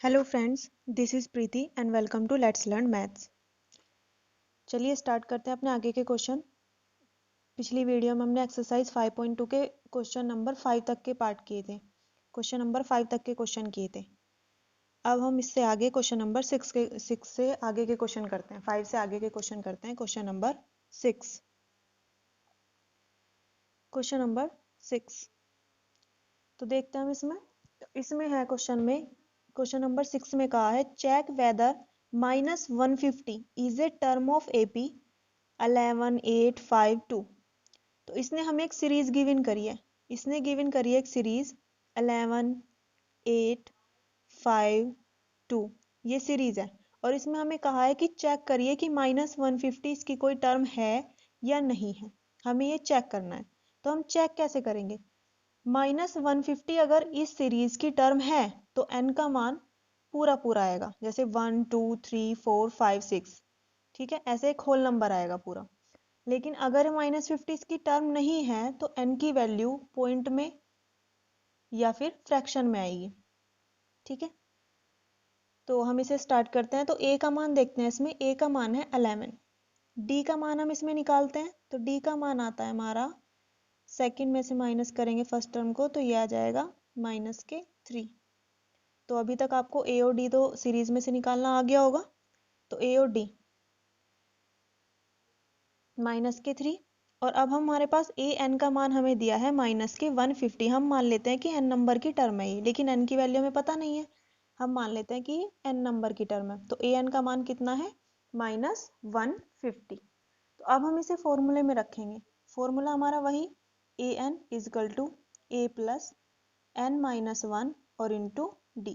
Hello friends, this is Preeti and welcome to let's learn maths. चलिए start करते हैं अपने आगे के क्वेश्चन। पिछली वीडियो में हमने एक्सरसाइज 5.2 के क्वेश्चन नंबर 5 तक के पार्ट किए थे। क्वेश्चन नंबर 5 तक के क्वेश्चन किए थे। अब हम इससे आगे क्वेश्चन नंबर 6 से आगे के क्वेश्चन करते हैं। 5 से आगे के क्वेश्चन करते हैं। Question number 6। क्वेश्चन नंबर 6 तो देखते हैं हम इसमें है क्वेश्चन नंबर 6 में कहा है check whether -150 is a term of AP 11 8 5 2। तो इसने हमें एक सीरीज गिवन करी है। एक सीरीज 11 8 5 2 ये सीरीज है। और इसमें हमें कहा है कि चेक करिए कि -150 इसकी कोई टर्म है या नहीं है। हमें ये चेक करना है। तो हम चेक कैसे करेंगे? -150 अगर इस सीरीज की टर्म है तो n का मान पूरा पूरा आएगा, जैसे 1 2 3 4 5 6, ठीक है, ऐसे एक होल नंबर आएगा पूरा। लेकिन अगर -50 इसकी टर्म नहीं है तो n की वैल्यू पॉइंट में या फिर फ्रैक्शन में आएगी, ठीक है। तो हम इसे स्टार्ट करते हैं। तो a का मान देखते हैं। इसमें a का मान है 11, d का मान हम इसमें निकालते हैं। तो d का मान आता है हमारा, सेकंड में से माइनस करेंगे फर्स्ट टर्म को तो ये आ जाएगा -3। तो अभी तक आपको ए और डी तो सीरीज में से निकालना आ गया होगा। तो ए और डी -3। और अब हमारे पास ए एन का मान हमें दिया है -150। हम मान लेते हैं कि एन नंबर की टर्म है ये, लेकिन एन की वैल्यू हमें पता नहीं है। हम मान लेते हैं कि एन नंबर की टर्म है। तो ए एन का मान कितना है? -150। तो अब हम इसे फॉर्मूले में रखेंगे। फॉर्मूला हमारा वही A N equal to A plus N -1 और इंटू डी।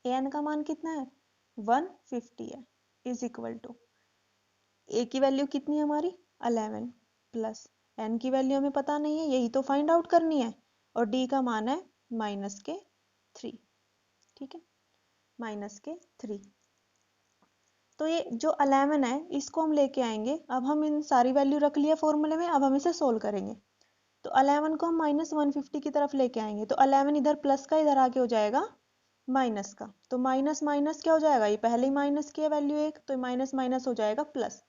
ए एन का मान कितना है? 150 है, इज इक्वल टू ए की वैल्यू कितनी है हमारी? 11 प्लस एन की वैल्यू हमें पता नहीं है, यही तो फाइंड आउट करनी है। और डी का मान है -3, ठीक है, -3। तो ये जो 11 है इसको हम लेके आएंगे। अब हम इन सारी वैल्यू रख लिया फॉर्मूले में। अब हम इसे सोल्व करेंगे। तो 11 को हम -150 की तरफ लेके आएंगे। तो 11 इधर प्लस का, इधर आके हो जाएगा माइनस का। तो माइनस माइनस क्या हो जाएगा? ये पहले ही माइनस की है वैल्यू एक, तो माइनस माइनस हो जाएगा प्लस।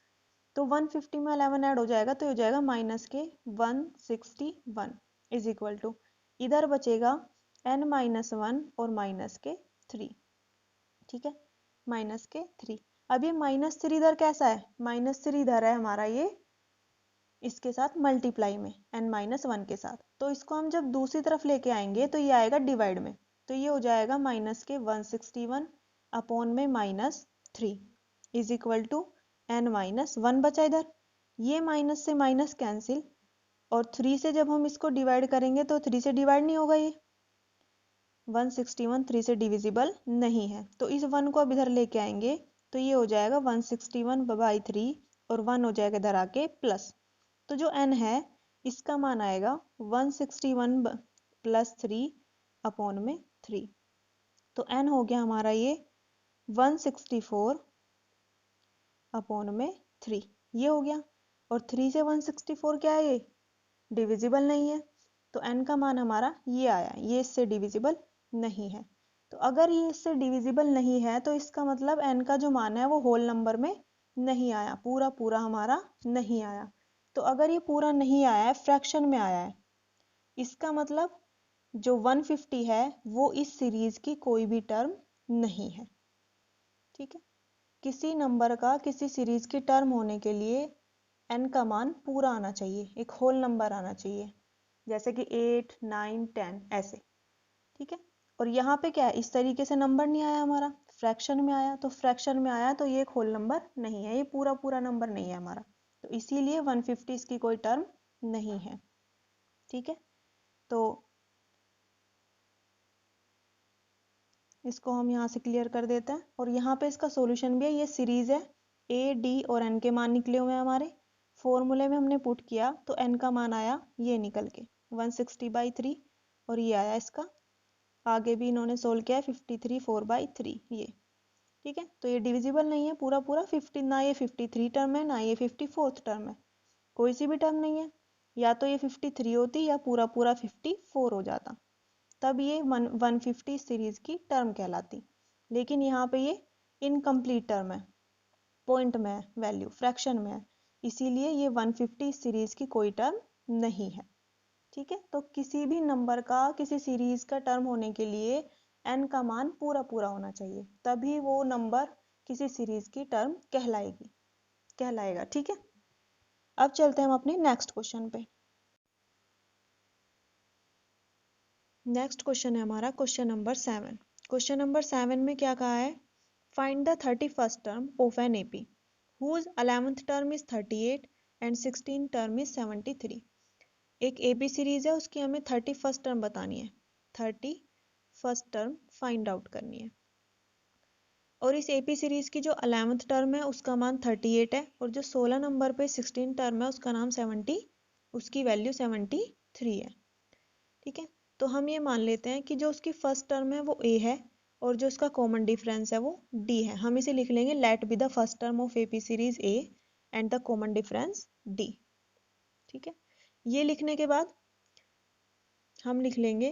तो 150 में 11 ऐड हो जाएगा तो हो जाएगा -161 इज इक्वल टू, इधर बचेगा n-1 और -3, ठीक है, -3। अब ये -3 इधर कैसा है? -3 इधर है हमारा ये इसके साथ मल्टीप्लाई में, n-1 के साथ। तो इसको हम जब दूसरी तरफ लेके आएंगे तो ये आएगा डिवाइड में। तो ये हो जाएगा -161 अपॉन में -3 इज इक्वल टू n-1 बचा इधर। ये माइनस से माइनस कैंसिल, और 3 से जब हम इसको डिवाइड करेंगे तो 3 से डिवाइड नहीं होगा। ये 161 3 से डिविजिबल नहीं है। तो इस 1 को अब इधर लेके आएंगे तो ये हो जाएगा 161/3 और 1 हो जाएगा इधर आके प्लस। तो जो n है इसका मान आएगा 161 प्लस 3 अपॉन में 3। तो n हो गया हमारा ये 164 अपॉन में 3, ये हो गया। और 3 से 164 क्या है? ये डिविजिबल नहीं है। तो n का मान हमारा ये आया, ये इससे डिविजिबल नहीं है। तो अगर ये इससे डिविजिबल नहीं है तो इसका मतलब n का जो मान है वो होल नंबर में नहीं आया, पूरा पूरा हमारा नहीं आया। तो अगर ये पूरा नहीं आया है, फ्रैक्शन में आया है, इसका मतलब जो 150 है वो इस सीरीज की कोई भी टर्म नहीं है, ठीक है। किसी नंबर का किसी सीरीज की टर्म होने के लिए n का मान पूरा आना चाहिए, एक होल नंबर आना चाहिए, जैसे कि 8 9 10 ऐसे, ठीक है। और यहाँ पे क्या है? इस तरीके से नंबर नहीं आया हमारा, फ्रैक्शन में आया। तो फ्रैक्शन में आया तो ये एक होल नंबर नहीं है, ये पूरा पूरा नंबर नहीं है हमारा। तो इसीलिए 150 इसकी कोई टर्म नहीं है, ठीक है। तो इसको हम यहाँ से क्लियर कर देते हैं। और यहाँ पे इसका सॉल्यूशन भी है, ये सीरीज है, ए डी और एन के मान निकले हुए हैं हमारे। फॉर्मूले में हमने पुट किया तो एन का मान आया ये निकल के 160/3, और ये आया इसका। आगे भी इन्होंने सोल्व किया है 53 4/3 ये, ठीक है। तो ये डिविजिबल नहीं है पूरा पूरा 50, ना ये 53 टर्म है ना ये 54th टर्म है, कोई सी भी टर्म नहीं है। या तो ये 53 होती या पूरा पूरा 54 हो जाता, तब ये 150 सीरीज की टर्म कहलाती। लेकिन यहाँ पे ये इनकम्प्लीट टर्म है, पॉइंट में है वैल्यू, फ्रैक्शन में है, इसीलिए ये 150 सीरीज की कोई टर्म नहीं है। ठीक है, तो किसी भी नंबर का किसी सीरीज का टर्म होने के लिए n का मान पूरा पूरा होना चाहिए, तभी वो नंबर किसी सीरीज की टर्म कहलाएगा। ठीक है, अब चलते हैं हम अपने नेक्स्ट क्वेश्चन पे। नेक्स्ट क्वेश्चन है हमारा क्वेश्चन नंबर 7। क्वेश्चन नंबर 7 में क्या कहा है, find the 31st term of an AP whose 11th term is 38 and 16th term is 73। एक एपी सीरीज है, उसकी हमें 31st टर्म बतानी है, 31st टर्म फाइंड आउट करनी है। और इस एपी सीरीज की जो 11th टर्म है उसका मान 38 है, और जो 16 नंबर पे 16 टर्म है उसका नाम 70, उसकी वैल्यू 73 है। ठीक है, तो हम ये मान लेते हैं कि जो उसकी फर्स्ट टर्म है वो ए है, और जो उसका कॉमन डिफरेंस है वो डी है। हम इसे लिख लेंगे let be the first term of AP series A and the common difference D. ठीक है, ये लिखने के बाद हम लिख लेंगे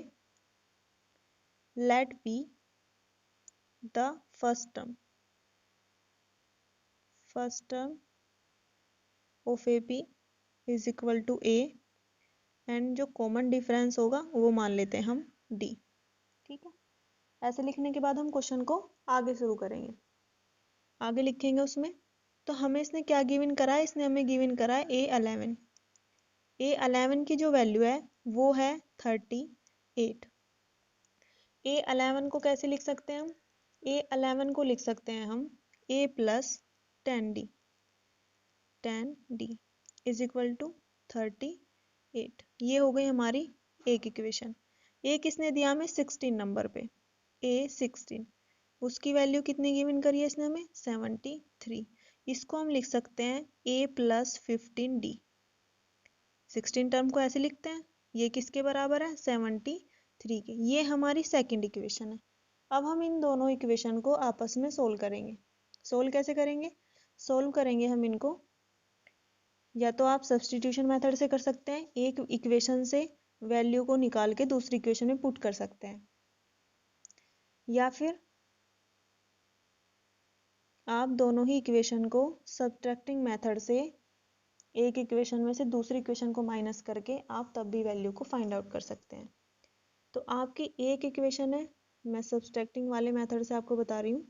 let be the first term of AP is equal to A, and जो कॉमन डिफरेंस होगा वो मान लेते हैं हम डी। ठीक है, ऐसे लिखने के बाद हम क्वेश्चन को आगे शुरू करेंगे, आगे लिखेंगे उसमें। तो हमें इसने क्या गिवन करा है, इसने हमें गिवन करा है A11। A11 की जो वैल्यू है वो है 38। A11 को कैसे लिख सकते हैं हम, A11 को लिख सकते हैं हम A plus 10D is equal to 38। ये हो गई हमारी एक इक्वेशन। ये किसने दिया हमें 16 नंबर पे, A16, उसकी वैल्यू कितनी गिवन करी है इसने हमें 73। इसको हम लिख सकते हैं A प्लस 15D। 16 टर्म को ऐसे लिखते हैं, ये किसके बराबर है 73 के। ये हमारी सेकंड इक्वेशन है। अब हम इन दोनों इक्वेशन को आपस में सोल्व करेंगे। सोल्व कैसे करेंगे, सोल्व करेंगे हम इनको, या तो आप सब्स्टिट्यूशन मेथड से कर सकते हैं, एक इक्वेशन से वैल्यू को निकाल के दूसरी इक्वेशन में पुट कर सकते हैं, या फिर आप दोनों ही इक्वेशन को सब्ट्रैक्टिंग मेथड से एक इक्वेशन में से दूसरी इक्वेशन को माइनस करके आप तब भी वैल्यू को फाइंड आउट कर सकते हैं। तो आपकी एक इक्वेशन है, मैं सब्ट्रैक्टिंग वाले मेथड से आपको बता रही हूँ,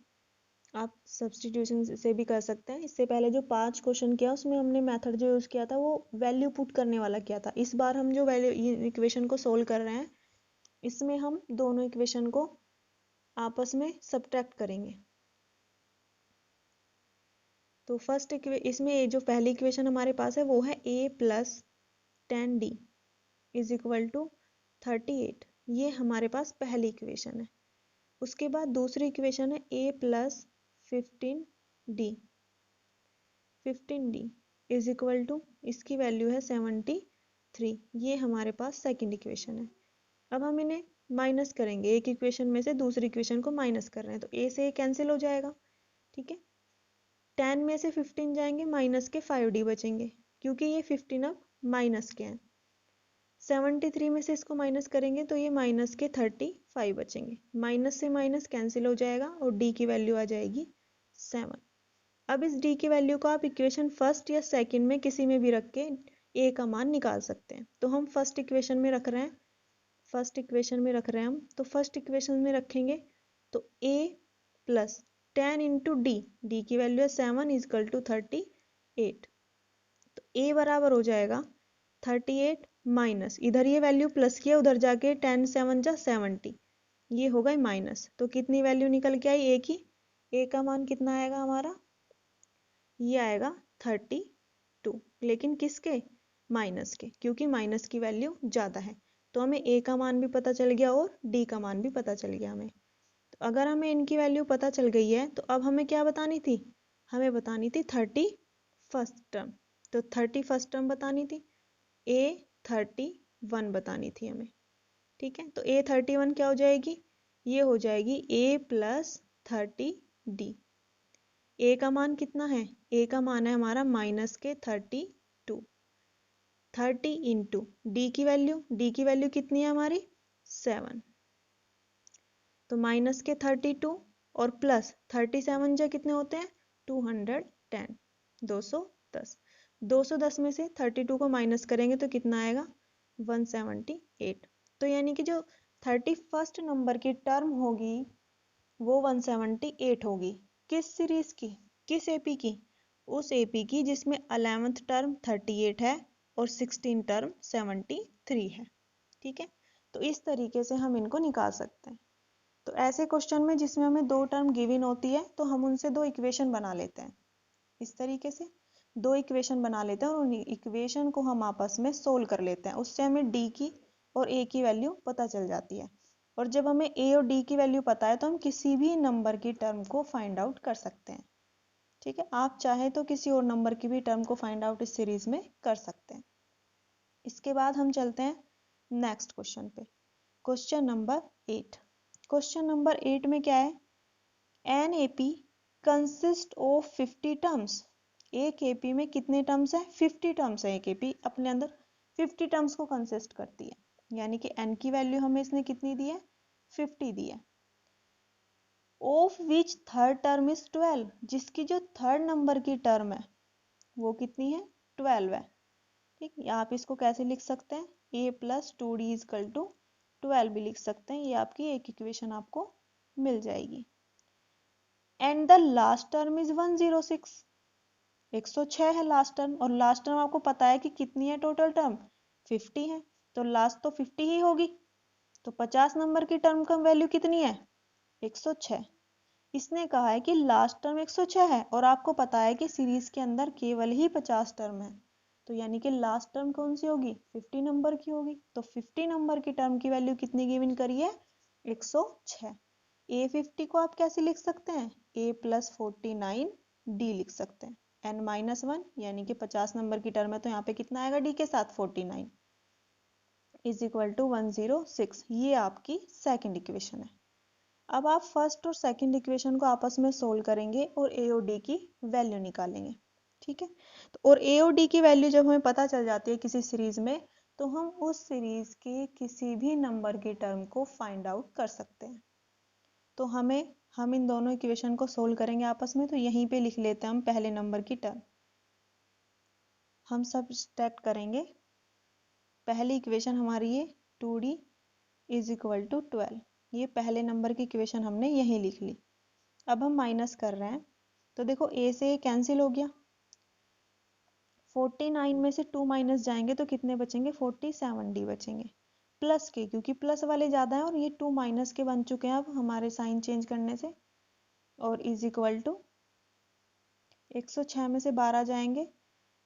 आप सब्स्टिट्यूशन से भी कर सकते हैं। इससे पहले जो 5 क्वेश्चन किया उसमें हमने मेथड जो यूज़ किया था वो वैल्यू पुट करने वाला किया था। इस बार हम जो वैल्यू इक्वेशन को सोल्व कर रहे हैं, इसमें हम दोनों इक्वेशन को आपस में सब्ट्रैक्ट करेंगे। तो फर्स्ट इसमें जो पहली इक्वेशन हमारे पास है वो है A plus 10D is equal to 38। ये हमारे पास पहली इक्वेशन है। उसके बाद दूसरी इक्वेशन है A plus 15D is equal to, इसकी वैल्यू है 73। ये हमारे पास सेकंड इक्वेशन है। अब हम इन्हें माइनस करेंगे, एक इक्वेशन में से दूसरी इक्वेशन को माइनस कर रहे हैं, तो A से A कैंसिल हो जाएगा। ठीक है, 10 में से 15 जाएंगे, माइनस के 5D बचेंगे, क्योंकि ये 15 अब माइनस के हैं। 73 में से इसको माइनस करेंगे तो ये माइनस के 35 बचेंगे। माइनस से माइनस कैंसिल हो जाएगा और D की वैल्यू आ जाएगी 7। अब इस D की वैल्यू को आप इक्वेशन फर्स्ट या सेकंड में किसी में भी रख के A का मान निकाल सकते हैं। तो हम फर्स्ट इक्वेशन में रख रहे हैं, हम तो फर्स्ट इक्वेशन में रखेंगे तो A प्लस 10 इंटू डी की वैल्यू है 7 इजकल टू 38। तो A बराबर हो जाएगा 38 माइनस, इधर ये वैल्यू प्लस किया, उधर जाके 10 7 जा 70, ये हो गई माइनस। तो कितनी वैल्यू निकल के आई A की, A का मान कितना आएगा हमारा, ये आएगा 32, लेकिन किसके, माइनस के, क्योंकि माइनस की वैल्यू ज़्यादा है। तो हमें A का मान भी पता चल गया और D का मान भी पता चल गया हमें। तो अगर हमें इनकी वैल्यू पता चल गई है तो अब हमें क्या बतानी थी, हमें बतानी थी 31st टर्म। तो 31st टर्म बतानी थी, A31 बतानी थी हमें। ठीक है, तो A31 क्या हो जाएगी, ये हो जाएगी A प्लस 30D। A का मान कितना है, A का मान है हमारा माइनस के 32। 30 इंटू D की वैल्यू कितनी है हमारी 7, तो माइनस के 32 और प्लस 37 जा कितने होते हैं 210, 210। 210 में से 32 को माइनस करेंगे तो कितना आएगा 178। तो यानी कि जो 31st नंबर की टर्म होगी वो 178 होगी। किस सीरीज की, किस एपी की, उस एपी की जिसमें 11th टर्म 38 है और 16 टर्म 73 है। ठीक है, तो इस तरीके से हम इनको निकाल सकते हैं। तो ऐसे क्वेश्चन में जिसमें हमें दो टर्म गिवन होती है तो हम उनसे दो इक्वेशन बना लेते हैं। इस तरीके से दो इक्वेशन बना लेते हैं और उन इक्वेशन को हम आपस में सोल्व कर लेते हैं। उससे हमें डी की और ए की वैल्यू पता चल जाती है। और जब हमें ए और डी की वैल्यू पता है तो हम किसी भी नंबर की टर्म को फाइंड आउट कर सकते हैं। ठीक है, आप चाहे तो किसी और नंबर की भी टर्म को फाइंड आउट इस सीरीज में कर सकते हैं। इसके बाद हम चलते हैं नेक्स्ट क्वेश्चन पे। Question number 8। क्वेश्चन नंबर 8 में क्या है, an AP consist of 50 terms. एक एपी में कितने टर्म्स है 50 टर्म्स है। एक एपी अपने अंदर 50 टर्म्स को कंसिस्ट करती है, यानी कि एन की वैल्यू हमें इसने कितनी दी है 50 दी है। Of which third term is 12, जिसकी जो थर्ड नंबर की टर्म है वो कितनी है 12 है। ठीक, या आप इसको कैसे लिख सकते हैं a plus 2d is equal to 12 भी लिख सकते हैं। ये आपकी एक इक्वेशन आपको मिल जाएगी। And the last term is 106, 106 है लास्ट टर्म, और लास्ट टर्म आपको पता है कि कितनी है टोटल टर्म 50 है, तो लास्ट तो 50 ही होगी। तो 50 नंबर की टर्म का वैल्यू कितनी है 106। इसने कहा है कि लास्ट टर्म 106 है और आपको पता है कि सीरीज के अंदर केवल ही 50 टर्म है, तो यानी कि लास्ट टर्म कौन सी होगी 50 नंबर की होगी। तो 50 नंबर की टर्म की वैल्यू कितनी गिवन करी है 106। ए 50 को आप कैसे लिख सकते हैं a प्लस 49 डी लिख सकते हैं। n माइनस 1 यानी कि 50 नंबर की टर्म है तो यहाँ पे कितना आएगा डी के साथ 49 इज इक्वल टू 106। ये आपकी सेकंड इक्वेशन है। अब आप फर्स्ट और सेकंड इक्वेशन को आपस में सोल्व करेंगे और ए और डी की वैल्यू निकालेंगे। ठीक है, तो और ए और डी की वैल्यू जब हमें पता चल जाती है किसी सीरीज में तो हम उस सीरीज के किसी भी नंबर की टर्म को फाइंड आउट कर सकते हैं। तो हम इन दोनों इक्वेशन को सोल्व करेंगे आपस में, तो यहीं पे लिख लेते हैं हम पहले नंबर की टर्म। हम सब्ट्रैक्ट करेंगे। पहली इक्वेशन हमारी ये 2d इज इक्वल टू 12, ये पहले नंबर की इक्वेशन हमने यहीं लिख ली। अब हम माइनस कर रहे हैं तो देखो a से a कैंसिल हो गया, 49 में से 2 माइनस जाएंगे तो कितने बचेंगे 47d बचेंगे प्लस के, क्योंकि प्लस वाले ज्यादा है और ये 2 माइनस के बन चुके हैं अब हमारे साइन चेंज करने से। और इज इक्वल टू 106 में से 12 जाएंगे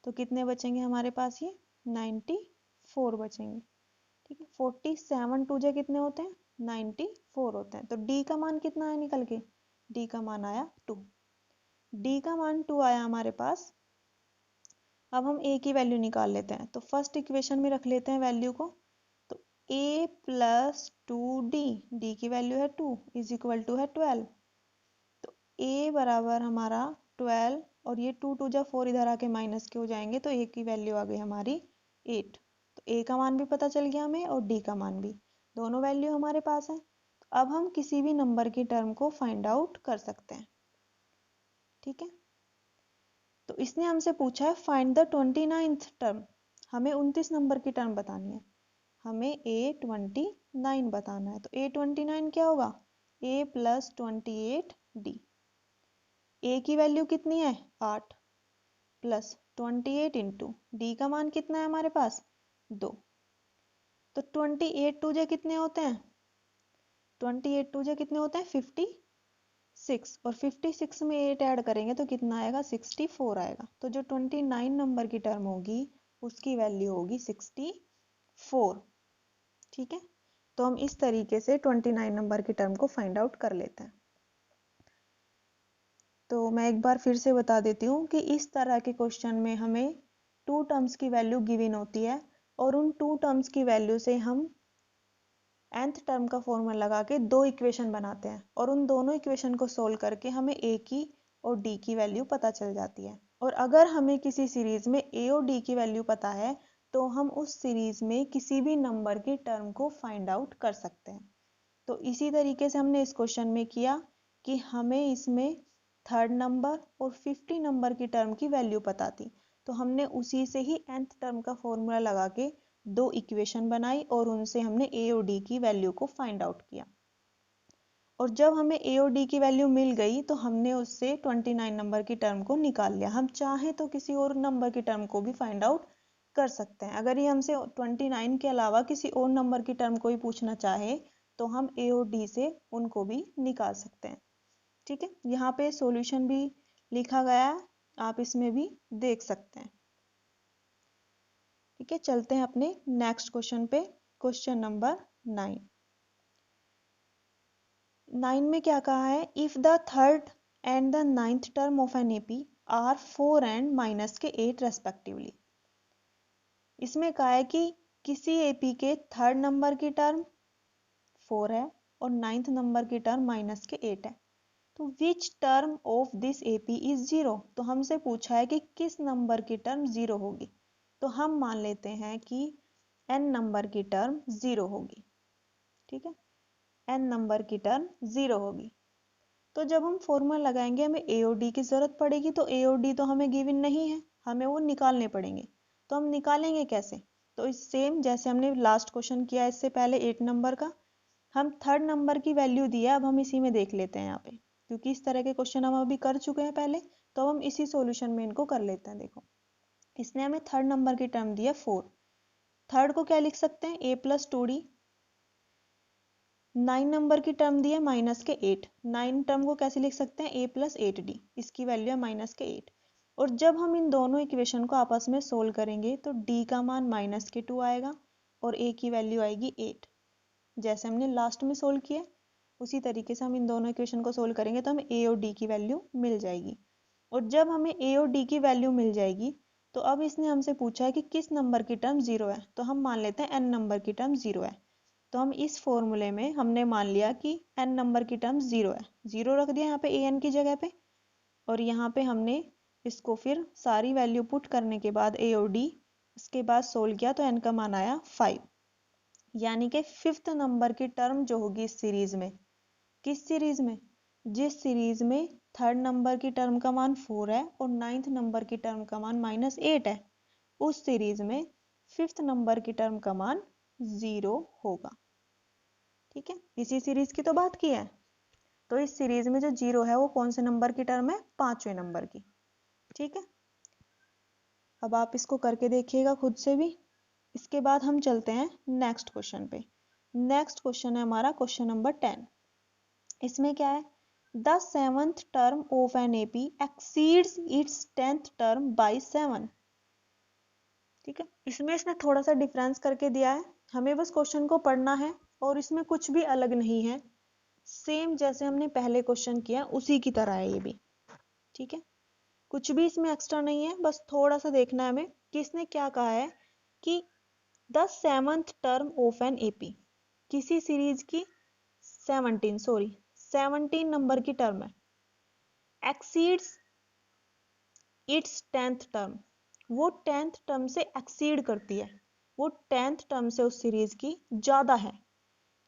तो कितने बचेंगे हमारे पास ये 94 बचेंगे। ठीक है, 47 टू जे कितने होते हैं 94 होते हैं। तो डी का मान कितना आया निकल के, डी का मान आया 2। डी का मान 2 आया हमारे पास। अब हम ए की वैल्यू निकाल लेते हैं, तो फर्स्ट इक्वेशन में रख लेते हैं वैल्यू को। तो a प्लस 2d, डी की वैल्यू है 2 इज इक्वल टू है 12। तो a बराबर हमारा 12 और ये 2 2 जा 4 इधर आके माइनस के हो जाएंगे तो a की वैल्यू आ गई हमारी 8। तो a का मान भी पता चल गया हमें और d का मान भी, दोनों वैल्यू हमारे पास है। तो अब हम किसी भी नंबर की टर्म को फाइंड आउट कर सकते हैं। ठीक है, तो इसने हमसे पूछा है फाइंड द 29th टर्म, हमें 29 नंबर की टर्म बतानी है। हमें a29 बताना है, तो a29 क्या होगा a प्लस 28d। a की वैल्यू कितनी है 8 प्लस 28 इंटू डी का मान कितना है हमारे पास 2। तो 28 टू जे कितने होते हैं 28 टू जे कितने होते हैं 56, और 56 में 8 ऐड करेंगे तो कितना आएगा 64 आएगा। तो जो 29 नंबर की टर्म होगी उसकी वैल्यू होगी 64। ठीक है, तो हम इस तरीके से 29 नंबर की टर्म को फाइंड आउट कर लेते हैं। तो मैं एक बार फिर से बता देती हूँ कि इस तरह के क्वेश्चन में हमें 2 टर्म्स की वैल्यू गिवन होती है और उन 2 टर्म्स की वैल्यू से हम nth टर्म का फॉर्मूला लगा के दो इक्वेशन बनाते हैं और उन दोनों इक्वेशन को सोल्व करके हमें a की और d की वैल्यू पता चल जाती है। और अगर हमें किसी सीरीज में a और d की वैल्यू पता है तो हम उस सीरीज में किसी भी नंबर की टर्म को फाइंड आउट कर सकते हैं। तो इसी तरीके से हमने इस क्वेश्चन में किया कि हमें इसमें थर्ड नंबर और 50 नंबर की टर्म की वैल्यू पता थी, तो हमने उसी से ही nth टर्म का फॉर्मूला लगा के दो इक्वेशन बनाई और उनसे हमने a और d की वैल्यू को फाइंड आउट किया। और जब हमें a और d की वैल्यू मिल गई तो हमने उससे 29 नंबर की टर्म को निकाल लिया। हम चाहें तो किसी और नंबर की टर्म को भी फाइंड आउट कर सकते हैं। अगर ये हमसे 29 के अलावा किसी और नंबर की टर्म को ही पूछना चाहे तो हम a और d से उनको भी निकाल सकते हैं। ठीक है, यहाँ पे सॉल्यूशन भी लिखा गया है, आप इसमें भी देख सकते हैं। ठीक है, चलते हैं अपने नेक्स्ट क्वेश्चन पे। Question number 9। 9 में क्या कहा है, if the third and the ninth term of an AP are 4 and minus के 8 रेस्पेक्टिवली। इसमें कहा है कि किसी एपी के थर्ड नंबर की टर्म 4 है और नाइन्थ नंबर की टर्म माइनस के 8 है, तो which term of this AP is 0। तो हमसे पूछा है कि किस नंबर की टर्म 0 होगी। तो हम मान लेते हैं कि n नंबर की टर्म 0 होगी। ठीक है, n नंबर की टर्म 0 होगी। तो जब हम फॉर्मूला लगाएंगे हमें a और d की जरूरत पड़ेगी, तो a और d तो हमें गिवन नहीं है, हमें वो निकालने पड़ेंगे। तो हम निकालेंगे कैसे, तो इस सेम जैसे हमने लास्ट क्वेश्चन किया इससे पहले 8 नंबर का, हम थर्ड नंबर की वैल्यू दी है, अब हम इसी में देख लेते हैं यहाँ पे, क्योंकि इस तरह के क्वेश्चन हम अभी कर चुके हैं पहले, तो हम इसी सॉल्यूशन में इनको कर लेते हैं। देखो, इसने हमें थर्ड नंबर की टर्म दी है 4। थर्ड को क्या लिख सकते हैं, a प्लस 2d। 9 नंबर की टर्म दी है माइनस के 8। 9 टर्म को कैसे लिख सकते हैं, a प्लस 8d, इसकी वैल्यू है माइनस के 8। और जब हम इन दोनों इक्वेशन को आपस में सोल्व करेंगे तो d का मान माइनस के 2 आएगा और a की वैल्यू आएगी 8। जैसे हमने लास्ट में सोल्व किया उसी तरीके से हम इन दोनों इक्वेशन को सोल्व करेंगे तो हमें a और d की वैल्यू मिल जाएगी। और जब हमें a और d की वैल्यू मिल जाएगी तो अब इसने हमसे पूछा है कि किस नंबर की टर्म 0 है, तो हम मान लेते हैं n नंबर की टर्म 0 है। तो हम इस फॉर्मूले में हमने मान लिया कि n नंबर की टर्म 0 है, 0 रख दिया यहाँ पे an की जगह पे, और यहाँ पे हमने इसको फिर सारी वैल्यू पुट करने के बाद a और d इसके बाद सोल्व किया तो n का मान आया 5। यानी कि फिफ्थ नंबर की टर्म जो होगी इस सीरीज में, किस सीरीज में, जिस सीरीज में थर्ड नंबर की टर्म का मान 4 है और नाइन्थ नंबर की टर्म का मान माइनस 8 है, उस सीरीज में फिफ्थ नंबर की टर्म का मान 0 होगा। ठीक है, इसी सीरीज की तो बात की है। तो इस सीरीज में जो 0 है वो कौन से नंबर की टर्म है, 5वें नंबर की। ठीक है, अब आप इसको करके देखिएगा खुद से भी। इसके बाद हम चलते हैं नेक्स्ट क्वेश्चन पे। नेक्स्ट क्वेश्चन है हमारा क्वेश्चन नंबर 10। इसमें क्या है, the seventh term of an AP exceeds its 10th term by 7। ठीक है, इसमें इसने थोड़ा सा डिफरेंस करके दिया है, हमें बस क्वेश्चन को पढ़ना है और इसमें कुछ भी अलग नहीं है, सेम जैसे हमने पहले क्वेश्चन किया उसी की तरह है ये भी। ठीक है, कुछ भी इसमें एक्स्ट्रा नहीं है, बस थोड़ा सा देखना है हमें कि इसने क्या कहा है कि the seventh term of an AP, किसी सीरीज की 17 नंबर की टर्म है, एक्सीड्स इट्स 10th टर्म, वो 10th टर्म से एक्सीड करती है, वो 10th टर्म से उस सीरीज की ज्यादा है।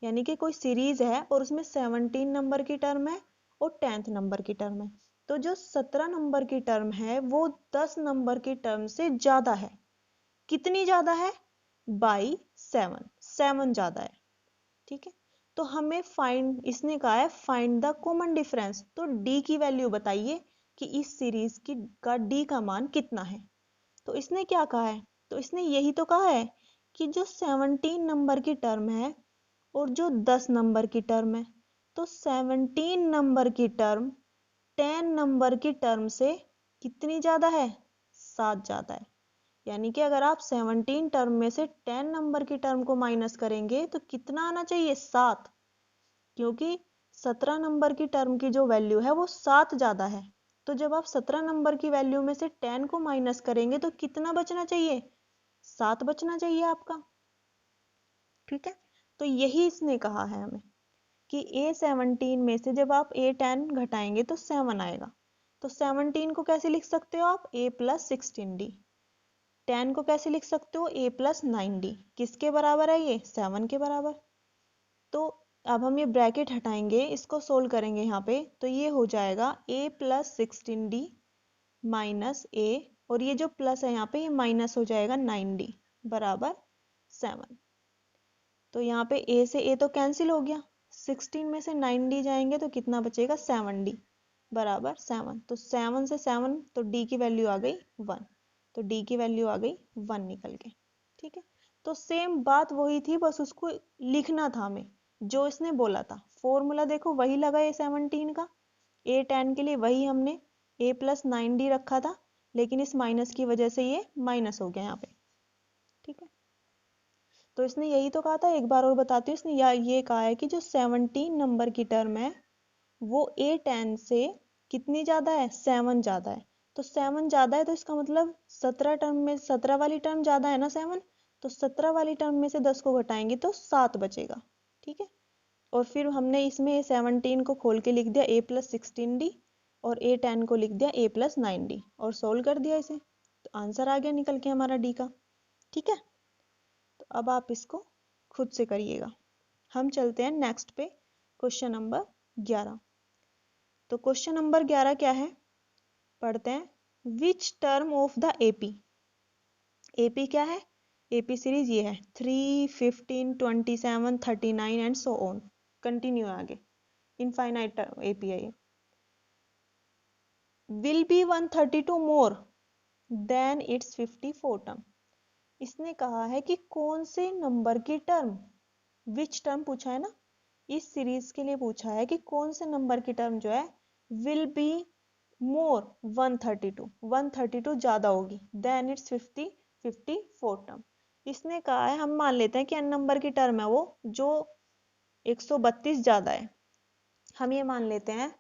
यानी कि कोई सीरीज है और उसमें 17 नंबर की टर्म है और 10th नंबर की टर्म है, तो जो 17 नंबर की टर्म है वो 10 नंबर की टर्म से ज्यादा है। कितनी ज्यादा है, बाई 7 ज्यादा है। ठीक है, तो हमें फाइंड, इसने कहा है फाइंड द कॉमन डिफरेंस, तो डी की वैल्यू बताइए कि इस सीरीज की का डी का मान कितना है। तो इसने क्या कहा है, तो इसने यही तो कहा है कि जो 17 नंबर की टर्म है और जो 10 नंबर की टर्म है, तो 17 नंबर की टर्म 10 नंबर की टर्म से कितनी ज्यादा है, 7 ज्यादा है। यानी कि अगर आप 17 टर्म में से 10 नंबर की टर्म को माइनस करेंगे तो कितना आना चाहिए, 7, क्योंकि 17 नंबर की टर्म की जो वैल्यू है वो 7 ज्यादा है। तो जब आप 17 नंबर की वैल्यू में से 10 को माइनस करेंगे तो कितना बचना चाहिए, 7 बचना चाहिए आपका। ठीक है, तो यही इसने कहा है हमें कि A17 में से जब आप A10 घटाएंगे तो 7 आएगा। तो 17 को कैसे लिख सकते हो आप, A प्लस 16D। 10 को कैसे लिख सकते हो, A प्लस 9D। किसके बराबर है ये, 7 के बराबर। तो अब हम ये ब्रैकेट हटाएंगे, इसको सोल्व करेंगे यहाँ पे, तो ये हो जाएगा a plus 16d minus a, और ये जो प्लस है यहाँ पे ये माइनस हो जाएगा 9d बराबर 7। तो यहाँ पे a से a तो कैंसिल हो गया, 16 में से 9d जाएंगे तो कितना बचेगा 7d बराबर 7। तो 7 से 7 तो d की वैल्यू आ गई 1, तो d की वैल्यू आ गई 1 निकल के। ठीक है, तो सेम बात वही थी, बस उसको लिखना था हमें जो इसने बोला था। फॉर्मूला देखो वही लगा A17 का, A10 के लिए वही हमने a प्लस 9d रखा था, लेकिन इस माइनस की वजह से ये माइनस हो गया यहाँ पे। ठीक है, तो इसने यही तो कहा था, एक बार और बताती हूँ, इसने ये कहा है कि जो 17 नंबर की टर्म है वो A10 से कितनी ज्यादा है, 7 ज्यादा है। तो 7 ज्यादा है तो इसका मतलब 17 टर्म में 17 वाली टर्म ज्यादा है ना 7, तो 17 वाली टर्म में से 10 को घटाएंगे तो 7 बचेगा। ठीक है, और फिर हमने इसमें 17 को खोल के लिख दिया a प्लस 16d और A10 को लिख दिया a प्लस 9d और सोल्व कर दिया इसे, तो आंसर आ गया निकल के हमारा d का। ठीक है, तो अब आप इसको खुद से करिएगा। हम चलते हैं नेक्स्ट पे, क्वेश्चन नंबर 11। तो क्वेश्चन नंबर 11 क्या है, पढ़ते हैं। Which term of the AP, AP क्या है, एपी सीरीज ये है 3, 15, 27, 39 एंड सो ऑन, कंटिन्यू आगे, इनफाइनाइट एपी है ये। Will be 132 more than it's 54 term. इसने कहा है कि कौन से नंबर की टर्म, विच टर्म पूछा है ना, इस सीरीज के लिए पूछा है कि कौन से नंबर की टर्म जो है विल बी मोर 132 ज्यादा होगी देन इट्स 54 टर्म। इसने कहा है, हम मान लेते हैं कि n नंबर की टर्म है वो जो 132 ज्यादा है। हम ये मान लेते हैं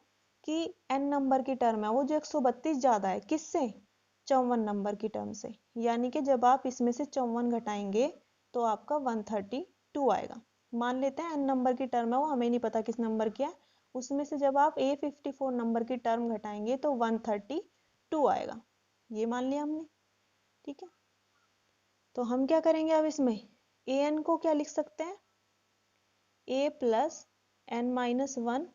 कि n नंबर की टर्म है वो जो 132 ज्यादा है, किससे, 54 नंबर की टर्म से। यानी कि जब आप इसमें से 54 घटाएंगे तो आपका 132 आएगा। मान लेते हैं n नंबर की टर्म है वो, हमें नहीं पता किस नंबर की है, उसमें से जब आप A54 नंबर की टर्म घटाएंगे तो 132 आएगा, ये मान लिया हमने। ठीक है, तो हम क्या करेंगे अब इसमें, an को क्या लिख सकते हैं, a plus n minus 1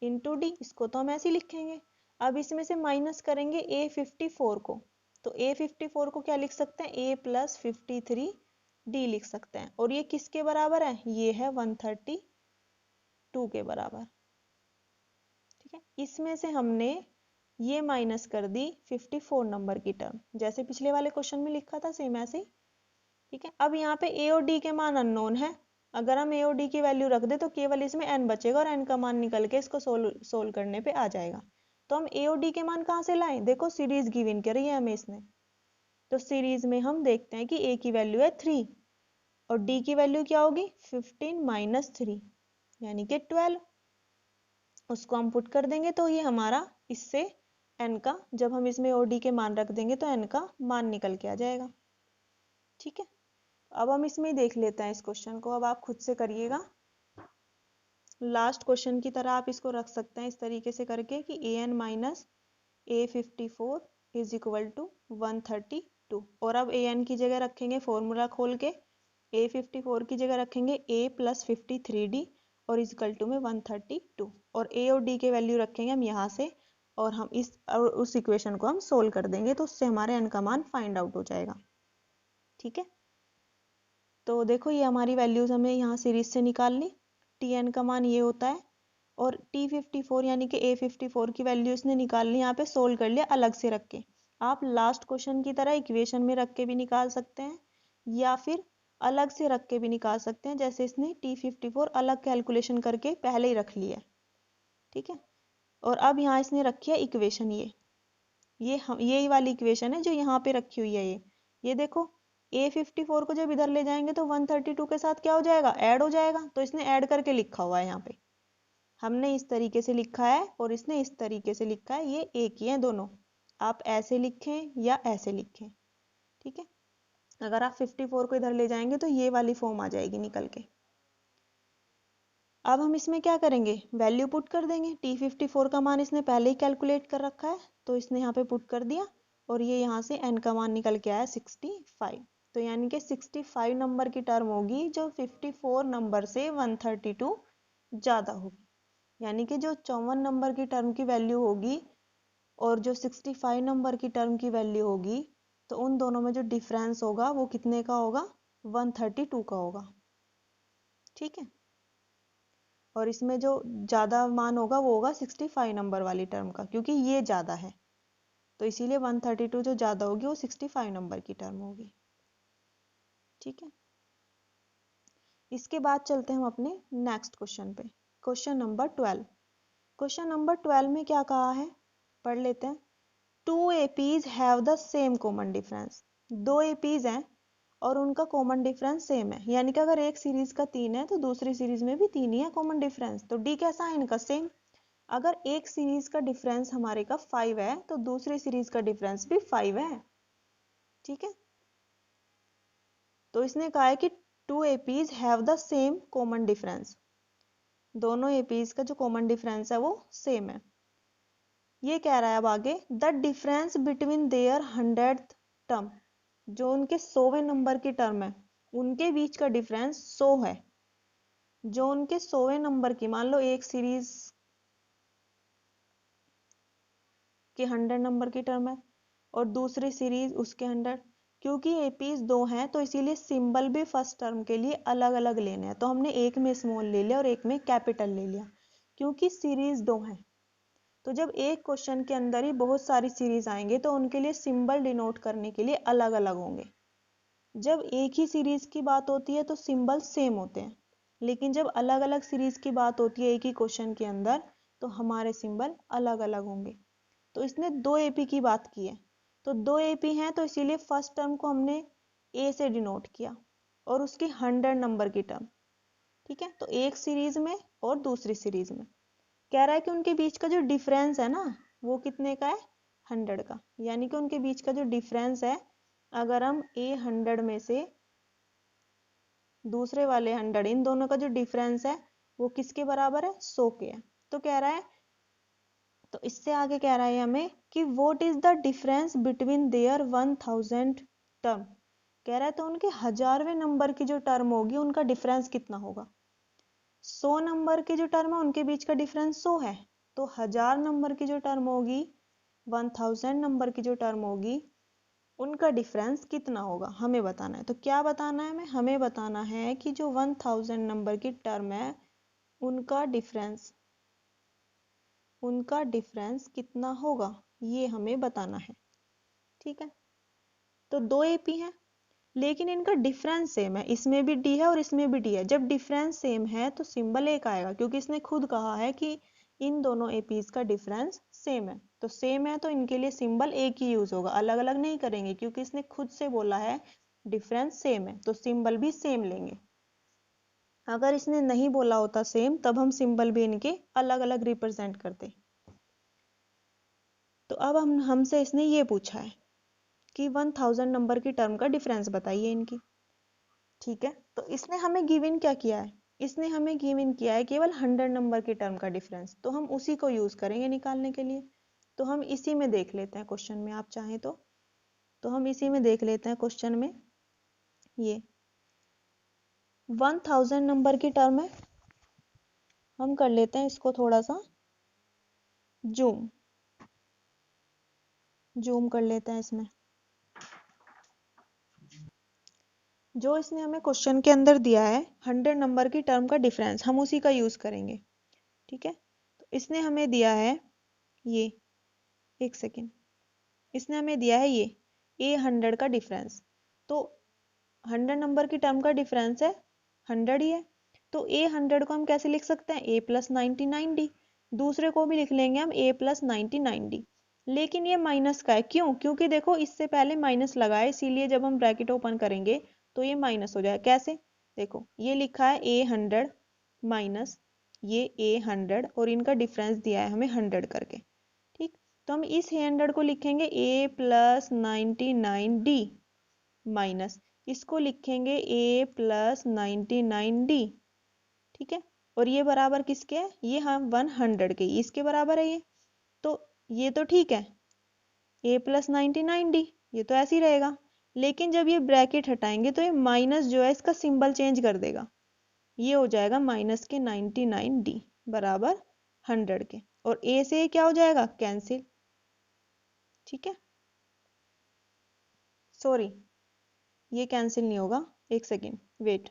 into D, इसको तो हम ऐसे ही लिखेंगे। अब इसमें से माइनस करेंगे A54 को, तो A54 को क्या लिख सकते हैं, a प्लस 53 डी लिख सकते हैं, और ये किसके बराबर है, ये है 132 के बराबर। ठीक है, इसमें से हमने ये माइनस कर दी 54 नंबर की टर्म, जैसे पिछले वाले क्वेश्चन में लिखा था सेम ऐसे ही। ठीक है, अब यहाँ पे a और d के मान अननोन है, अगर हम a और d की वैल्यू रख दे तो केवल इसमें n बचेगा और n का मान निकल के इसको सोल्व करने पे आ जाएगा। तो हम a और d के मान कहाँ से लाएं, देखो सीरीज गिवन करी है हमें इसने, तो सीरीज में हम देखते हैं कि a की वैल्यू है 3 और d की वैल्यू क्या होगी 15 माइनस 3 यानी कि 12, उसको हम पुट कर देंगे तो ये हमारा इससे n का, जब हम इसमें a और d के मान रख देंगे तो n का मान निकल के आ जाएगा। ठीक है, अब हम इसमें ही देख लेते हैं इस क्वेश्चन को, अब आप खुद से करिएगा। लास्ट क्वेश्चन की तरह आप इसको रख सकते हैं इस तरीके से करके कि an minus A54 is equal to 132, और अब an की जगह रखेंगे फॉर्मूला खोल के, A54 की जगह रखेंगे a प्लस 53d और इजिकल टू में 132, और a और d के वैल्यू रखेंगे हम यहाँ से, और हम उस इक्वेशन को हम सोल्व कर देंगे तो उससे हमारे n का मान फाइंड आउट हो जाएगा। ठीक है, तो देखो ये हमारी वैल्यूज हमने यहाँ सीरीज से निकाल ली, tn का मान ये होता है, और T54 यानी कि A54 की वैल्यू इसने निकाल ली, यहाँ पे सोल्व कर लिया अलग से रख के। आप लास्ट क्वेश्चन की तरह इक्वेशन में रख के भी निकाल सकते हैं या फिर अलग से रख के भी निकाल सकते हैं, जैसे इसने T54 अलग कैलकुलेशन करके पहले ही रख लिया है। ठीक है, और अब यहाँ इसने रखी है इक्वेशन, ये वाली इक्वेशन है जो यहाँ पे रखी हुई है, ये देखो A54 को जब इधर ले जाएंगे तो 132 के साथ क्या हो जाएगा, ऐड हो जाएगा, तो इसने ऐड करके लिखा हुआ है यहाँ पे। हमने इस तरीके से लिखा है और इसने इस तरीके से लिखा है, ये एक ही है दोनों, आप ऐसे लिखें या ऐसे लिखें। ठीक है, अगर आप 54 को इधर ले जाएंगे तो ये वाली फॉर्म आ जाएगी निकल के। अब हम इसमें क्या करेंगे, वैल्यू पुट कर देंगे, T54 का मान इसने पहले ही कैलकुलेट कर रखा है तो इसने यहाँ पे पुट कर दिया, और ये यहाँ से n का मान निकल के आया 65, तो यानी कि 65 नंबर की टर्म होगी जो 54 नंबर से 132 ज़्यादा होगी। यानी कि जो 54 नंबर की टर्म की वैल्यू होगी और जो 65 नंबर की टर्म की वैल्यू होगी, तो उन दोनों में जो डिफरेंस होगा वो कितने का होगा? 132 का होगा। ठीक है। और इसमें जो ज़्यादा मान होगा वो होगा 65 नंबर वाली टर्म का, क्योंकि ये ज़्यादा है, तो इसीलिए 132 जो ज़्यादा होगी वो 65 नंबर की टर्म होगी। ठीक है। इसके बाद चलते हैं हम अपने नेक्स्ट क्वेश्चन पे, क्वेश्चन नंबर 12। क्वेश्चन नंबर 12 में क्या कहा है, पढ़ लेते हैं। Two APs have the same common difference. दो एपीज हैं और उनका कॉमन डिफरेंस सेम है, यानी कि अगर एक सीरीज का 3 है तो दूसरी सीरीज में भी 3 ही है कॉमन डिफरेंस। तो डी कैसा है इनका? सेम। अगर एक सीरीज का डिफरेंस हमारे का 5 है तो दूसरी सीरीज का डिफरेंस भी 5 है। ठीक है। तो इसने कहा है कि two APs have the same common difference, दोनों एपीज का जो कॉमन डिफरेंस है वो सेम है। ये कह रहा है अब आगे, the difference between their 100th term, जो उनके 100वें नंबर की टर्म है उनके बीच का डिफरेंस 100 है। जो उनके 100वें नंबर की, मान लो एक सीरीज के 100 नंबर की टर्म है और दूसरी सीरीज उसके 100, क्योंकि एपीज दो हैं तो इसीलिए सिंबल भी फर्स्ट टर्म के लिए अलग अलग लेने हैं। तो हमने एक में स्मॉल ले लिया और एक में कैपिटल ले लिया, क्योंकि सीरीज दो हैं। तो जब एक क्वेश्चन के अंदर ही बहुत सारी सीरीज आएंगे तो उनके लिए सिंबल डिनोट करने के लिए अलग अलग होंगे। जब एक ही सीरीज की बात होती है तो सिंबल सेम होते हैं, लेकिन जब अलग अलग सीरीज की बात होती है एक ही क्वेश्चन के अंदर तो हमारे सिंबल अलग अलग होंगे। तो इसने दो एपी की बात की है, तो दो एपी हैं तो इसीलिए फर्स्ट टर्म को हमने ए से डिनोट किया और उसकी 100 नंबर की टर्म। ठीक है। तो एक सीरीज में और दूसरी सीरीज में कह रहा है कि उनके बीच का जो डिफरेंस है ना वो कितने का है? 100 का। यानी कि उनके बीच का जो डिफरेंस है, अगर हम ए 100 में से दूसरे वाले 100, इन दोनों का जो डिफरेंस है वो किसके बराबर है? 100 के है। तो कह रहा है, तो इससे आगे कह रहा है हमें कि what is the difference between their 1000 term. कह रहा है तो उनके 1000वें नंबर की जो टर्म होगी उनका डिफरेंस कितना होगा? 100 नंबर की जो टर्म है उनके बीच का डिफरेंस 100 है, तो 1000 नंबर की जो टर्म होगी, 1000 नंबर की जो टर्म होगी, उनका डिफरेंस कितना होगा हमें बताना है। तो क्या बताना है हमें बताना है कि जो 1000 नंबर की टर्म है उनका डिफरेंस कितना होगा, ये हमें बताना है। ठीक है। तो दो एपी हैं लेकिन इनका डिफरेंस सेम है, इसमें भी डी है और इसमें भी डी है। जब डिफरेंस सेम है तो सिंबल एक आएगा, क्योंकि इसने खुद कहा है कि इन दोनों एपीज का डिफरेंस सेम है। तो सेम है तो इनके लिए सिंबल एक ही यूज होगा, अलग अलग नहीं करेंगे, क्योंकि इसने खुद से बोला है डिफरेंस सेम है तो सिंबल भी सेम लेंगे। अगर इसने नहीं बोला होता सेम तब हम सिंबल भी इनके अलग अलग रिप्रेजेंट करते। तो अब हमसे इसने ये पूछा है कि 1000 नंबर की टर्म का डिफरेंस बताइए इनकी। ठीक है। तो इसने हमें गिवन क्या किया है? इसने हमें गिवन किया है केवल 100 नंबर की टर्म का डिफरेंस, तो हम उसी को यूज करेंगे निकालने के लिए। तो हम इसी में देख लेते हैं क्वेश्चन में, आप चाहें तो हम इसी में देख लेते हैं क्वेश्चन में। ये 1000 नंबर की टर्म है, हम कर लेते हैं इसको थोड़ा सा जूम जूम कर लेते हैं इसमें। जो इसने हमें क्वेश्चन के अंदर दिया है 100 नंबर की टर्म का डिफरेंस, हम उसी का यूज करेंगे। ठीक है। तो इसने हमें दिया है ये, एक सेकेंड, इसने हमें दिया है ये ए 100 का डिफरेंस। तो 100 नंबर की टर्म का डिफरेंस है 100 ही है, तो ए 100 को हम कैसे लिख सकते हैं? ए प्लस 99 डी। दूसरे को भी लिख लेंगे हम ए प्लस 99 डी। लेकिन ये माइनस का है, क्यों? क्योंकि देखो इससे पहले माइनस लगा है, इसीलिए जब हम ब्रैकेट ओपन करेंगे तो ये माइनस हो जाए। कैसे? देखो ये लिखा है ए 100 माइनस ये ए 100 और इनका डिफरेंस दिया है हमें 100 करके। ठीक। तो हम इस 100 को लिखेंगे ए प्लस 99 डी माइनस इसको लिखेंगे ए प्लस 99 डी। ठीक है। और ये बराबर किसके है? ये हम 100 के, इसके बराबर है ये। तो ये तो ठीक है, ए प्लस 99 डी, ये तो ऐसे ही रहेगा। लेकिन जब ये ब्रैकेट हटाएंगे तो ये माइनस जो है इसका सिंबल चेंज कर देगा। ये हो जाएगा माइनस के 99d बराबर 100 के, और a से ये क्या हो जाएगा, कैंसिल। ठीक है, सॉरी ये कैंसिल नहीं होगा, एक सेकेंड वेट,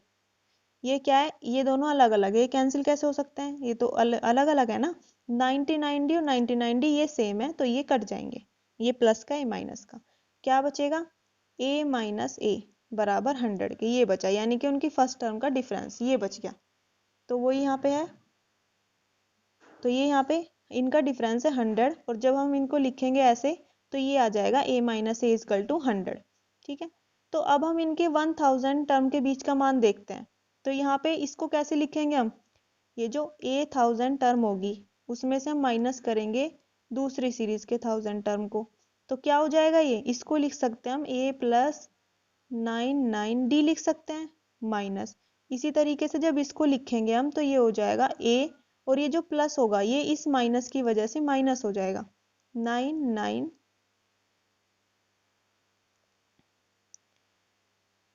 ये क्या है, ये दोनों अलग अलग है, ये कैंसिल कैसे हो सकते हैं, ये तो अलग अलग है ना। 99d और 99d ये सेम है तो ये कट जाएंगे, ये प्लस का ये माइनस का, क्या बचेगा, a माइनस ए बराबर 100 के, ये बचा, यानी कि उनकी फर्स्ट टर्म का डिफरेंस ये बच गया। तो वो यहाँ पे है, तो ये यहाँ पे इनका डिफरेंस है 100, और जब हम इनको लिखेंगे ऐसे तो ये आ जाएगा a minus A equal to 100। ठीक है, तो अब हम इनके 1000 टर्म के बीच का मान देखते हैं। तो यहाँ पे इसको कैसे लिखेंगे हम, ये जो a 1000 टर्म होगी उसमें से हम माइनस करेंगे दूसरी सीरीज के 1000 टर्म को, तो क्या हो जाएगा, ये इसको लिख सकते हैं हम a प्लस 99d लिख सकते हैं माइनस। इसी तरीके से जब इसको लिखेंगे हम तो ये हो जाएगा a, और ये जो प्लस होगा ये इस माइनस की वजह से माइनस हो जाएगा, 99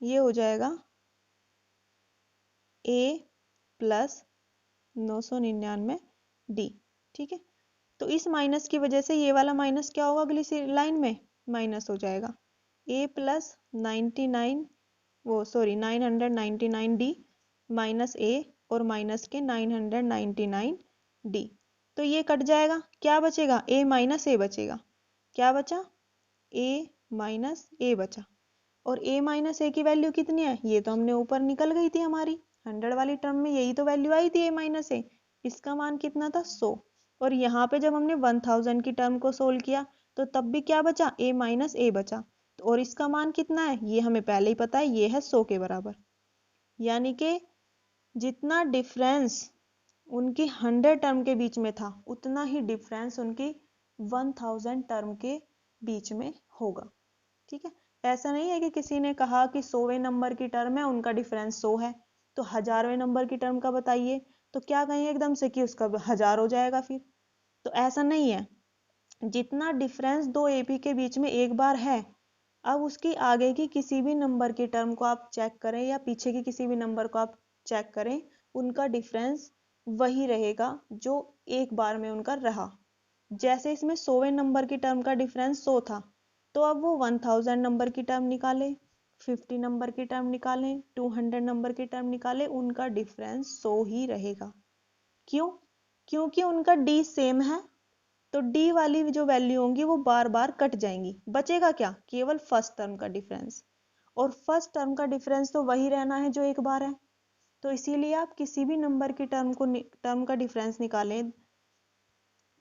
ये हो जाएगा a प्लस 999d। ठीक है, तो इस माइनस की वजह से ये वाला माइनस क्या होगा, अगली लाइन में माइनस हो जाएगा, a प्लस 99 वो सॉरी 999d माइनस a और माइनस के 999d, तो ये कट जाएगा, क्या बचेगा, a माइनस ए बचेगा, क्या बचा, a माइनस ए बचा, और a माइनस ए की वैल्यू कितनी है, ये तो हमने ऊपर निकल गई थी हमारी 100 वाली टर्म में, यही तो वैल्यू आई थी a माइनस ए, इसका मान कितना था 100, और यहाँ पे जब हमने 1000 की टर्म को सोल्व किया तो तब भी क्या बचा, a माइनस ए बचा, और इसका मान कितना है, ये हमें पहले ही पता है, ये है 100 के बराबर। यानी कि जितना डिफरेंस उनकी 100 टर्म के बीच में था उतना ही डिफरेंस उनकी 1000 टर्म के बीच में होगा। ठीक है, ऐसा नहीं है कि किसी ने कहा कि 100वें नंबर की टर्म है उनका डिफरेंस 100 है तो 1000वें नंबर की टर्म का बताइए, तो क्या कहें एकदम से कि उसका 1000 हो जाएगा फिर, तो ऐसा नहीं है। जितना डिफरेंस दो एपी के बीच में एक बार है, अब उसकी आगे की किसी भी नंबर की टर्म को आप चेक करें या पीछे की किसी भी नंबर को आप चेक करें, उनका डिफरेंस वही रहेगा जो एक बार में उनका रहा। जैसे इसमें 100वें नंबर की टर्म का डिफरेंस 100 था, तो अब वो 1000 नंबर की टर्म निकाले, 50 नंबर की टर्म निकालें, 200 नंबर की टर्म निकाले, उनका डिफरेंस 100 ही रहेगा। क्यों, क्योंकि उनका डी सेम है, तो डी वाली जो वैल्यू होंगी वो बार बार कट जाएंगी, बचेगा क्या, केवल फर्स्ट टर्म का डिफरेंस, और फर्स्ट टर्म का डिफरेंस तो वही रहना है जो एक बार है। तो इसीलिए आप किसी भी नंबर की टर्म का डिफरेंस निकालें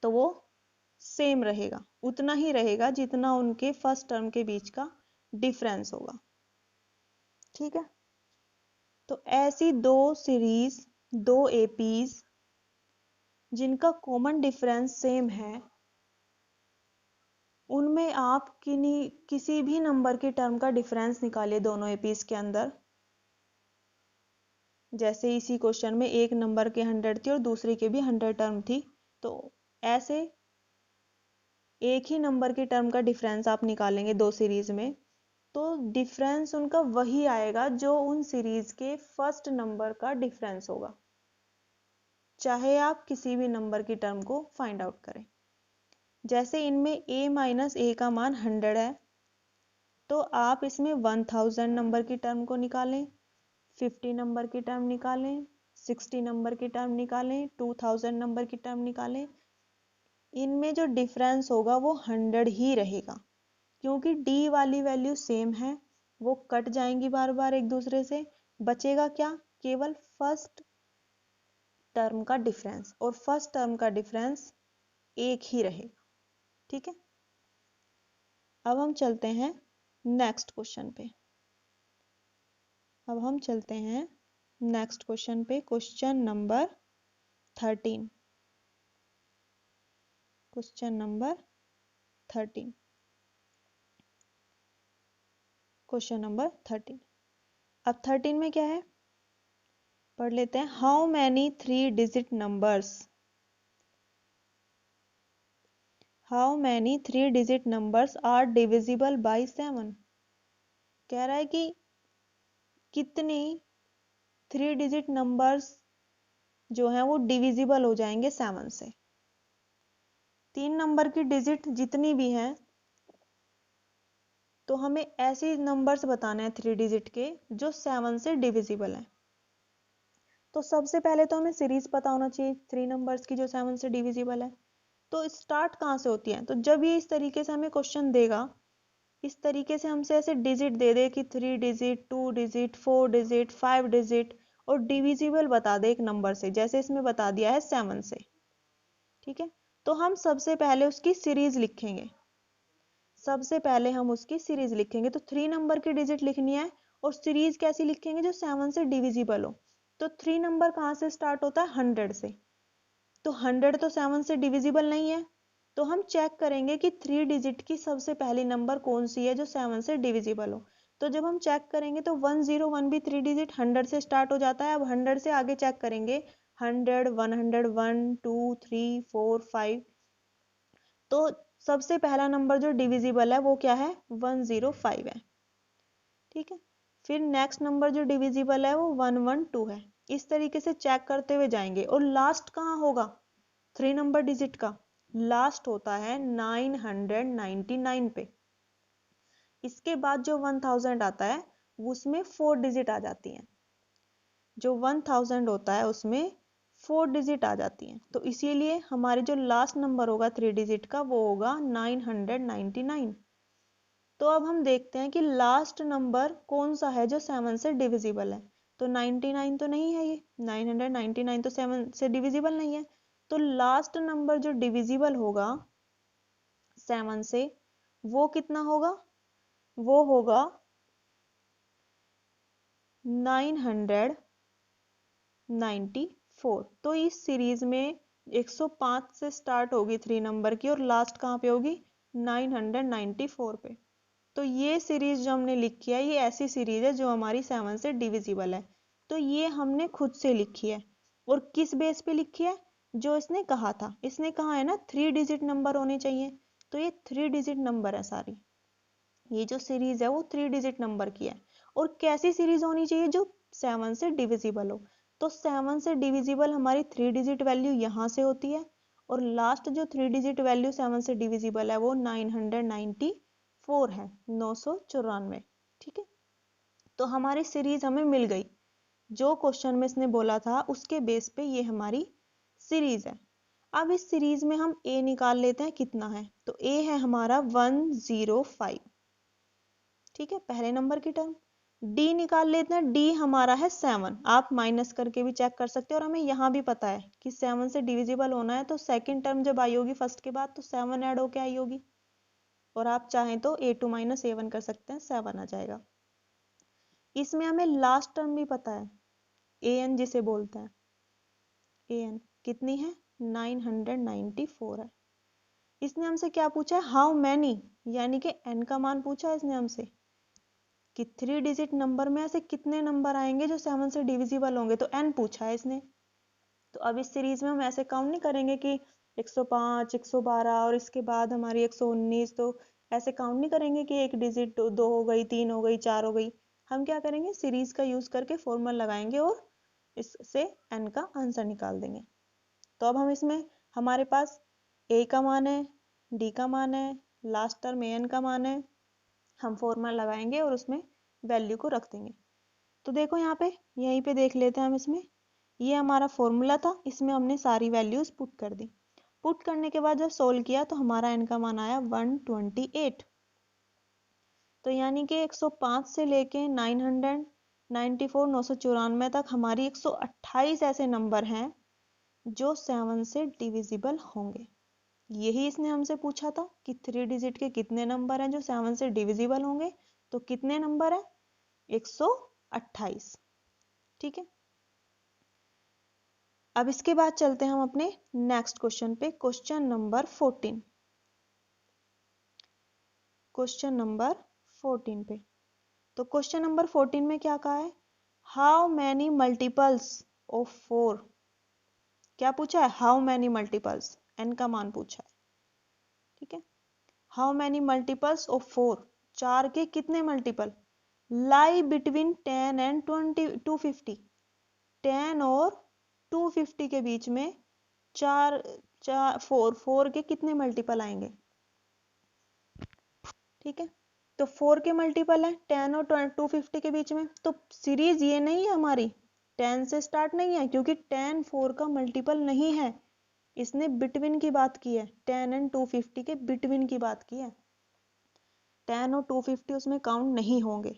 तो वो सेम रहेगा, उतना ही रहेगा जितना उनके फर्स्ट टर्म के बीच का डिफरेंस होगा। ठीक है, तो ऐसी दो सीरीज, दो एपीज जिनका कॉमन डिफरेंस सेम है, उनमें आप किसी भी नंबर की टर्म का डिफरेंस निकालिए दोनों एपीज के अंदर। जैसे इसी क्वेश्चन में एक नंबर के 100 थी और दूसरी के भी 100 टर्म थी, तो ऐसे एक ही नंबर की टर्म का डिफरेंस आप निकालेंगे दो सीरीज में, तो डिफरेंस उनका वही आएगा जो उन सीरीज के फर्स्ट नंबर का डिफरेंस होगा, चाहे आप किसी भी नंबर की टर्म को फाइंड आउट करें। जैसे इनमें a माइनस ए का मान 100 है, तो आप इसमें 1000 नंबर की टर्म को निकालें, 50 नंबर की टर्म निकालें, 60 नंबर की टर्म निकालें, 2000 नंबर की टर्म निकालें, इनमें जो डिफरेंस होगा वो 100 ही रहेगा, क्योंकि डी वाली वैल्यू सेम है, वो कट जाएंगी बार बार एक दूसरे से, बचेगा क्या, केवल फर्स्ट टर्म का डिफरेंस, और फर्स्ट टर्म का डिफरेंस एक ही रहेगा। ठीक है, अब हम चलते हैं नेक्स्ट क्वेश्चन पे। अब हम चलते हैं नेक्स्ट क्वेश्चन पे, question number 13। Question number 13, question number 13। अब 13 में क्या है पढ़ लेते हैं। How many 3 digit numbers, how many 3 digit numbers are divisible by 7। कह रहा है कि कितनी 3 डिजिट नंबर्स जो हैं वो डिविजिबल हो जाएंगे 7 से। 3 नंबर की डिजिट जितनी भी हैं तो हमें ऐसे नंबर्स बताने हैं 3 डिजिट के जो 7 से डिविजिबल हैं। तो सबसे पहले तो हमें सीरीज पता होना चाहिए 3 नंबर्स की जो 7 से डिविजिबल है। तो स्टार्ट कहाँ से होती है? तो जब ये इस तरीके से हमें क्वेश्चन देगा, इस तरीके से हमसे ऐसे डिजिट दे दे कि 3 डिजिट, 2 डिजिट, 4 डिजिट, 5 डिजिट और डिविजिबल बता दे एक नंबर से, जैसे इसमें बता दिया है 7 से। ठीक है, तो हम सबसे पहले उसकी सीरीज लिखेंगे। सबसे पहले हम उसकी सीरीज लिखेंगे। तो 3 नंबर की डिजिट लिखनी है और सीरीज कैसी लिखेंगे? जो 7 से डिविजिबल हो। तो 3 नंबर कहाँ से स्टार्ट होता है? 100 से। तो 100 तो 7 से डिविजिबल नहीं है, तो हम चेक करेंगे कि 3 डिजिट की सबसे पहली नंबर कौन सी है जो 7 से डिविजिबल हो। तो जब हम चेक करेंगे तो 101 भी 3 डिजिट 100 से स्टार्ट हो जाता है। अब 100 से आगे चेक करेंगे 100, 100, 1, 2, 3, 4, 5। तो सबसे पहला नंबर जो डिविजिबल है वो क्या है? 105 है। ठीक है, फिर नेक्स्ट नंबर जो डिविजिबल है वो 112 है। इस तरीके से चेक करते हुए जाएंगे। और लास्ट कहाँ होगा 3 नंबर डिजिट का? लास्ट होता है 999 पे। इसके बाद जो 1000 आता है उसमें 4 डिजिट आ जाती हैं। जो 1000 होता है उसमें 4 डिजिट आ जाती हैं। तो इसीलिए हमारे जो लास्ट नंबर होगा 3 डिजिट का वो होगा 999। तो अब हम देखते हैं कि लास्ट नंबर कौन सा है जो 7 से डिविजिबल है। तो 99 तो नहीं है, ये 999 तो 7 से डिविजिबल नहीं है। तो लास्ट नंबर जो डिविजिबल होगा 7 से वो कितना होगा? वो होगा 994। तो इस सीरीज में 105 से स्टार्ट होगी 3 नंबर की और लास्ट कहाँ पे होगी? 994 पे। तो ये सीरीज जो हमने लिखी है ये ऐसी सीरीज है जो हमारी 7 से डिविजिबल है। तो ये हमने खुद से लिखी है। और किस बेस पे लिखी है? जो इसने कहा था। इसने कहा है ना 3 डिजिट नंबर होने चाहिए, तो ये 3 डिजिट नंबर है सारी। ये जो सीरीज है वो 3 डिजिट नंबर की है। और कैसी सीरीज होनी चाहिए? जो 7 से डिविजिबल हो। तो 7 से डिविजिबल हमारी 3 डिजिट वैल्यू यहाँ से होती है और लास्ट जो 3 डिजिट वैल्यू 7 से डिविजिबल है वो 994 है, 994। ठीक है, तो हमारी सीरीज हमें मिल गई। जो क्वेश्चन में इसने बोला था उसके बेस पे ये हमारी सीरीज है। अब इस सीरीज में हम ए निकाल लेते हैं कितना है। तो ए है हमारा 105। ठीक है, पहले नंबर की टर्म। डी निकाल लेते हैं। डी हमारा है 7। आप माइनस करके भी चेक कर सकते हैं और हमें यहाँ भी पता है कि 7 से डिविजिबल होना है। तो सेकंड टर्म जब आई होगी फर्स्ट के बाद तो 7 ऐड होके आई होगी। और आप चाहें तो a2 माइनस a1 कर सकते हैं, 7 आ जाएगा। इसमें हमें लास्ट टर्म भी पता है, an जिसे बोलते हैं। an कितनी है? 994 है। इसने हमसे क्या पूछा है? हाउ मैनी, यानी कि n का मान पूछा है इसने हमसे कि 3 डिजिट नंबर में ऐसे कितने नंबर आएंगे जो 7 से डिविजिबल होंगे। तो n पूछा है इसने। तो अब इस सीरीज में हम ऐसे काउंट नहीं करेंगे कि 105, 112 और इसके बाद हमारी 119। तो ऐसे काउंट नहीं करेंगे कि एक डिजिट दो हो गई, 3 हो गई, 4 हो गई। हम क्या करेंगे? सीरीज का यूज करके फॉर्मूला लगाएंगे और इससे n का आंसर निकाल देंगे। तो अब हम इसमें हमारे पास a का मान है, d का मान है, लास्ट टर्म an का मान है। हम फॉर्मूला लगाएंगे और उसमें वैल्यू को रख देंगे। तो देखो यहाँ पे, यहीं पे देख लेते हैं हम। इसमें ये हमारा फॉर्मूला था, इसमें हमने सारी वैल्यूज पुट कर दी। पुट करने के बाद जब सोल्व किया तो हमारा n का मान आया 128। तो यानी कि 105 से लेके 994, 994 तक हमारी 128 ऐसे नंबर हैं जो 7 से डिविजिबल होंगे। यही इसने हमसे पूछा था कि 3 डिजिट के कितने नंबर हैं जो 7 से डिविजिबल होंगे। तो कितने नंबर है? 128। ठीक है, अब इसके बाद चलते हैं हम अपने नेक्स्ट क्वेश्चन पे। Question number 14। क्वेश्चन नंबर 14 पे। तो क्वेश्चन नंबर 14 में क्या कहा है? How many multiples of 4। क्या पूछा है? हाउ मैनी मल्टीपल्स, n का मान पूछा है। ठीक है, हाउ मैनी मल्टीपल्स ऑफ 4, 4 के कितने मल्टीपल लाई बिटवीन 10 एंड 250। 10 और 250 के बीच में चार चार फोर के कितने मल्टीपल आएंगे? ठीक है, तो 4 के मल्टीपल है 10 और 250 के बीच में, तो सीरीज ये नहीं है हमारी, 10 से स्टार्ट नहीं है, क्योंकि 10 4 का मल्टीपल नहीं है। इसने बिटवीन की बात की है, 10 एंड 250 के बिटवीन की बात की है। 10 और 250 उसमें काउंट नहीं होंगे।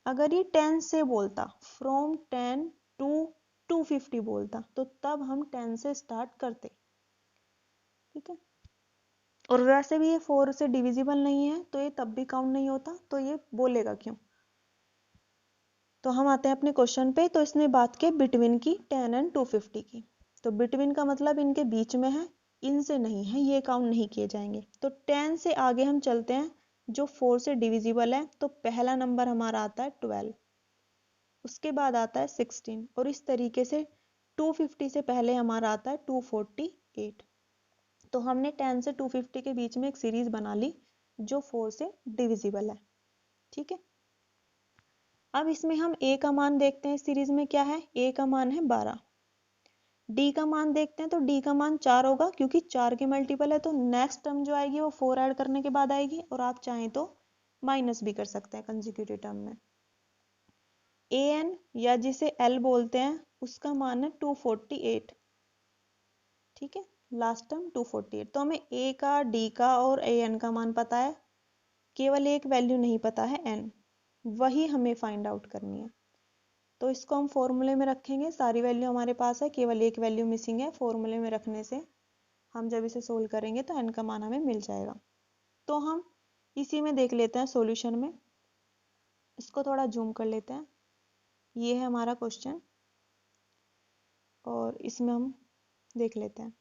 अगर ये 10 से बोलता, फ्रॉम 10 टू 250 बोलता, तो तब हम 10 से स्टार्ट करते। ठीक है, और वैसे भी ये 4 से डिविजिबल नहीं है, तो ये तब भी काउंट नहीं होता, तो ये बोलेगा क्यों? तो हम आते हैं अपने क्वेश्चन पे। तो इसने बात की बिटवीन की, 10 एंड 250 की। तो बिटवीन का मतलब इनके बीच में है, इनसे नहीं है, ये काउंट नहीं किए जाएंगे। तो 10 से आगे हम चलते हैं, जो 4 से डिविजिबल है, तो पहला नंबर हमारा आता है 12, उसके बाद आता है 16, और इस तरीके से 250 से पहले हमारा आता है 248। तो हमने 10 से 250 के बीच में एक सीरीज बना ली जो 4 से डिविजिबल है। ठीक है, अब इसमें हम a का मान देखते हैं। सीरीज में क्या है, a का मान है 12, d का मान देखते हैं, तो d का मान 4 होगा, क्योंकि 4 के मल्टीपल है, तो नेक्स्ट टर्म जो आएगी वो 4 ऐड करने के बाद आएगी, और आप चाहें तो माइनस भी कर सकते हैं कंसेक्यूटिव टर्म में। an या जिसे l बोलते हैं, उसका मान है 248। ठीक है, लास्ट टर्म 248। तो हमें a का, d का और an का मान पता है, केवल एक वैल्यू नहीं पता है n, वही हमें फाइंड आउट करनी है। तो इसको हम फॉर्मूले में रखेंगे, सारी वैल्यू हमारे पास है, केवल एक वैल्यू मिसिंग है। फॉर्मूले में रखने से हम जब इसे सोल्व करेंगे तो n का मान हमें मिल जाएगा। तो हम इसी में देख लेते हैं सॉल्यूशन में, इसको थोड़ा जूम कर लेते हैं। ये है हमारा क्वेश्चन, और इसमें हम देख लेते हैं।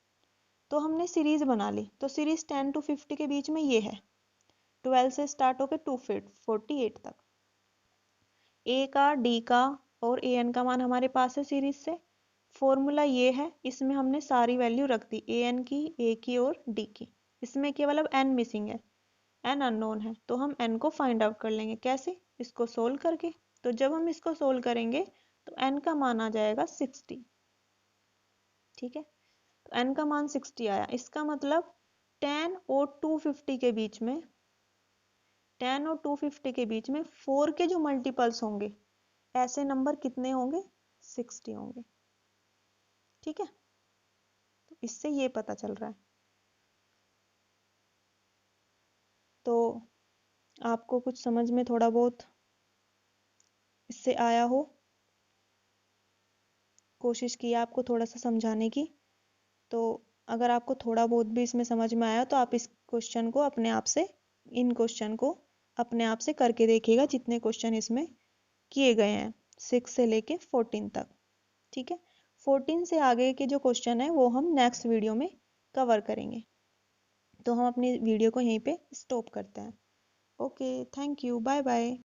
तो हमने सीरीज बना ली, तो सीरीज 10 to 50 के बीच में ये है, 12 से स्टार्ट होकर 248 तक। a का, d का और an का मान हमारे पास है सीरीज से। फॉर्मूला ये है, इसमें हमने सारी वैल्यू रख दी, an की, a की और d की। इसमें केवल अब n मिसिंग है, n अननोन है, तो हम n को फाइंड आउट कर लेंगे। कैसे? इसको सोल्व करके। तो जब हम इसको सोल्व करेंगे तो n का मान आ जाएगा 60। ठीक है, तो n का मान 60 आया, इसका मतलब 10 और 250 के बीच में, 10 और 250 के बीच में 4 के जो मल्टीपल्स होंगे, ऐसे नंबर कितने होंगे? 60 होंगे। ठीक है, तो इससे ये पता चल रहा है। तो आपको कुछ समझ में थोड़ा बहुत इससे आया हो, कोशिश की आपको थोड़ा सा समझाने की। तो अगर आपको थोड़ा बहुत भी इसमें समझ में आया, तो आप इस क्वेश्चन को अपने आप से, इन क्वेश्चन को अपने आप से करके देखिएगा, जितने क्वेश्चन इसमें किए गए हैं 6 से लेके 14 तक। ठीक है, 14 से आगे के जो क्वेश्चन है वो हम नेक्स्ट वीडियो में कवर करेंगे। तो हम अपनी वीडियो को यहीं पे स्टॉप करते हैं। Okay, thank you, bye bye.